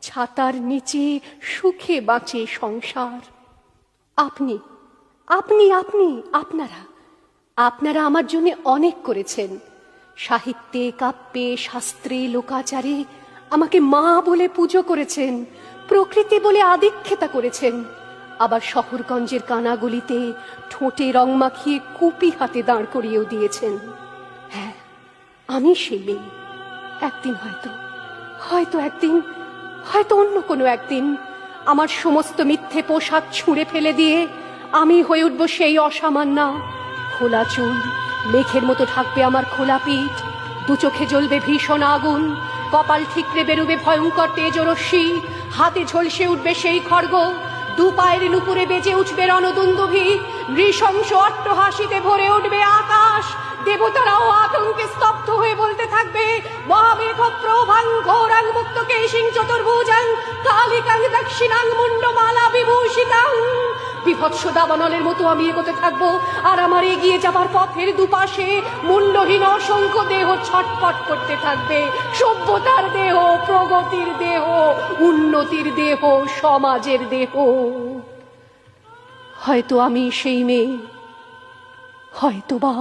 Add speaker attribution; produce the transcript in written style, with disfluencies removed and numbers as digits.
Speaker 1: ছাতার নিচে সুখে বাঁচে সংসার। আপনি আপনি আপনি আপনারা আপনারা আমার জন্য অনেক করেছেন। সাহিত্যে, কাব্যে, শাস্ত্রে, লোকাচারে আমাকে মা বলে পুজো করেছেন, প্রকৃতি বলে আদিক্ষেতা করেছেন। আবার শহরগঞ্জের কানাগলিতে ঠোঁটে রং মাখিয়ে কুপি হাতে দাঁড় করিয়েও দিয়েছেন। হ্যাঁ, আমি সেই মেয়ে। একদিন হয়তো অন্য কোনো একদিন আমার সমস্ত মিথ্যে পোশাক ছুঁড়ে ফেলে দিয়ে আমি হয়ে উঠব সেই অসামান্যা। খোলা চুল, মেঘের মতো ঢাকবে আমার খোলা পিঠ, দু চোখে জ্বলবে ভীষণ আগুন, কপাল ঠিকরে বেরুবে ভয়ঙ্কর তেজরশ্মি, হাতে ঝলসে উঠবে সেই খড়গ, দু পায়ের নুপুরে বেজে উঠবে রণদুন্দুভি, নৃশংস অট্টহাসিতে ভরে উঠবে আকাশ। দেবতারাও আতঙ্কে স্তব্ধ হয়ে বলতে থাকবে, মহামেঘ প্রভাং ঘোরাং মুক্ত কেশিং চতুর্ভুজাং কালিকাং দক্ষিণাং মুন্ডমালা বিভূষিতাং। বিভৎস দাবানলের মতো আমি এগোতে থাকবো, আর আমার এগিয়ে যাবার পথের দুপাশে মূল্যহীন অসংখ্য দেহ ছটপট করতে থাকবে। সভ্যতার দেহ, প্রগতির দেহ, উন্নতির দেহ, সমাজের দেহ। হয়তো আমি সেই মেয়ে, হয়তোবা।